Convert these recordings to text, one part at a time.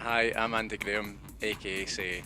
Hi, I'm Andy Graham, aka Sei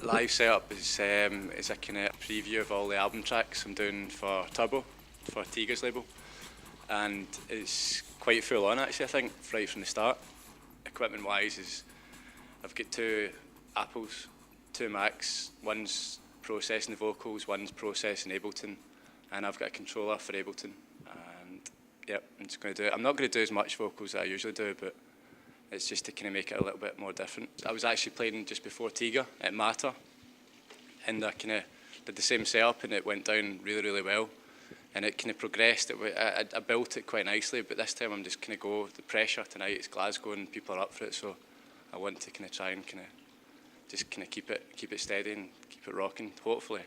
Live setup is a kind of preview of all the album tracks I'm doing for Turbo, for Tiga's label, and it's quite full on actually. I think right from the start. Equipment wise, is I've got two Apples, two Macs. One's processing the vocals, one's processing Ableton, and I've got a controller for Ableton. And yep, I'm just going to do it. I'm not going to do as much vocals as I usually do, but it's just to kind of make it a little bit more different. I was actually playing just before Tiga at Matter, and I kind of did the same setup, and it went down really, really well. And it kind of progressed. I built it quite nicely, but this time I'm just kind of go, the pressure tonight, it's Glasgow and people are up for it, so I want to kind of try and kind of just kind of keep it steady and keep it rocking, hopefully.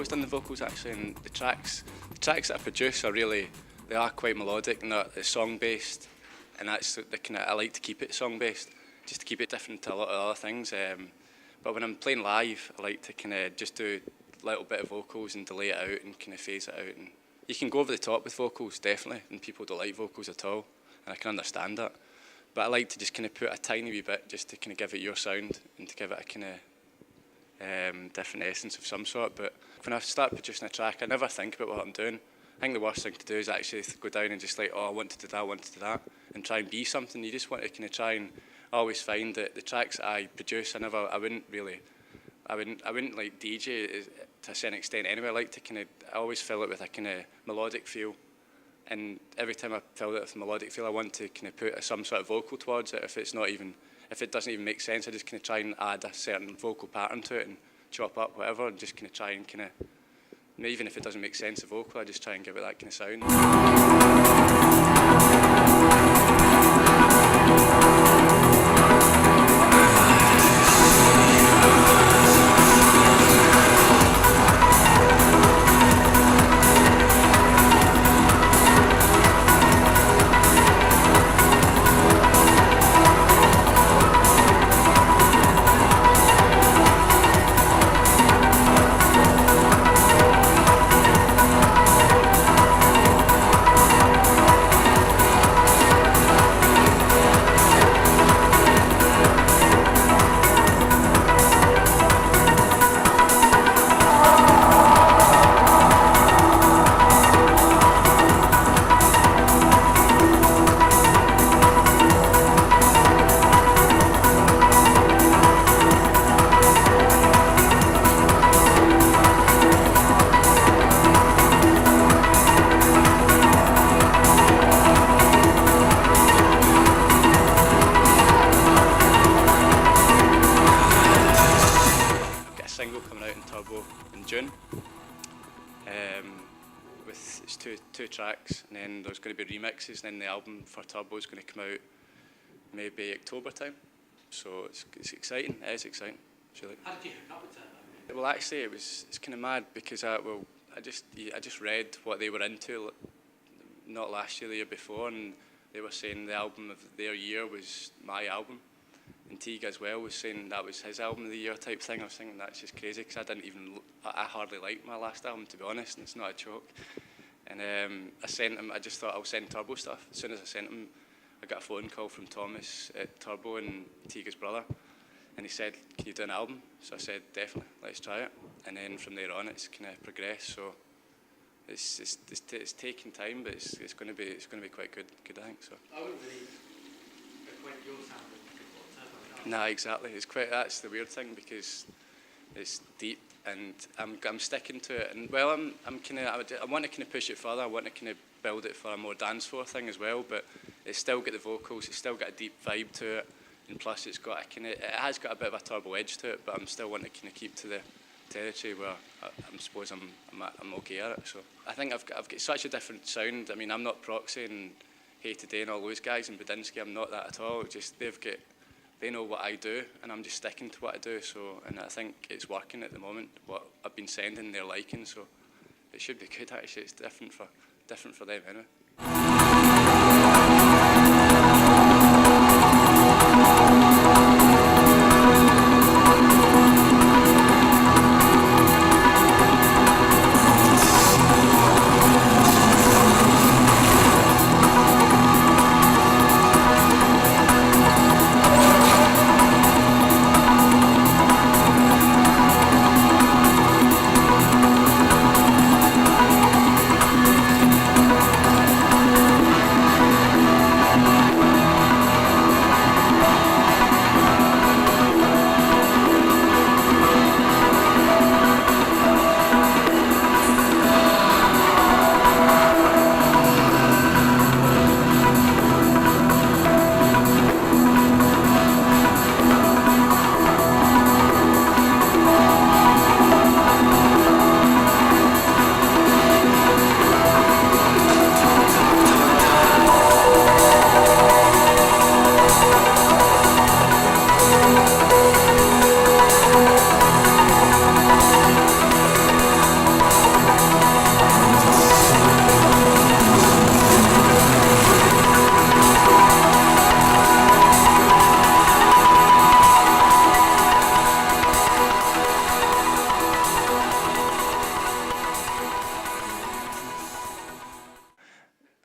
Done the vocals actually, and the tracks that I produce they are quite melodic and they're song based, and that's the kind of, I like to keep it song based just to keep it different to a lot of other things. But when I'm playing live, I like to kind of just do a little bit of vocals and delay it out and kind of phase it out. And you can go over the top with vocals definitely, and people don't like vocals at all, and I can understand that. But I like to just kind of put a tiny wee bit just to kind of give it your sound and to give it a kind of different essence of some sort. But when I start producing a track, I never think about what I'm doing. I think the worst thing to do is actually go down and just like, oh, I want to do that, and try and be something. You just want to kind of try and always find that the tracks that I produce, I wouldn't like DJ to a certain extent anyway. I like to kind of, I always fill it with a kind of melodic feel. And every time I fill it with a melodic feel, I want to kind of put some sort of vocal towards it. If it doesn't even make sense, I just kind of try and add a certain vocal pattern to it and chop up whatever, and just kind of try and kind of, even if it doesn't make sense, a vocal, I just try and give it that kind of sound. 2 tracks, and then there's going to be remixes, and then the album for Turbo is going to come out maybe October time. So it's exciting. It is exciting. Really. How did you hook up with Turbo? Well, actually, it's kind of mad because I just read what they were into, not last year, the year before, and they were saying the album of their year was my album, and Tiga as well was saying that was his album of the year type thing. I was thinking that's just crazy because I hardly liked my last album, to be honest, and it's not a joke. And I sent him. I just thought I'll send Turbo stuff. As soon as I sent him, I got a phone call from Thomas at Turbo and Tiga's brother, and he said, "Can you do an album?" So I said, "Definitely, let's try it." And then from there on, it's kind of progressed. So it's taking time, but it's going to be quite good. I think so. I wouldn't really equate your sound with what Turbo does. Nah, exactly. That's the weird thing because it's deep, and I'm sticking to it. And well, I want to kind of push it further. I want to kind of build it for a more dance floor thing as well. But it's still got the vocals. It's still got a deep vibe to it, and plus it has got a bit of a Turbo edge to it. But I'm still wanting to kind of keep to the territory where I suppose I'm okay at it. So I think I've got such a different sound. I mean, I'm not Proxy and Hey Today and all those guys and Budinsky. I'm not that at all. Just they know what I do, and I'm just sticking to what I do. So, and I think it's working at the moment. What I've been sending, they're liking. So it should be good. Actually, it's different for them anyway.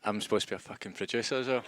I'm supposed to be a fucking producer as well.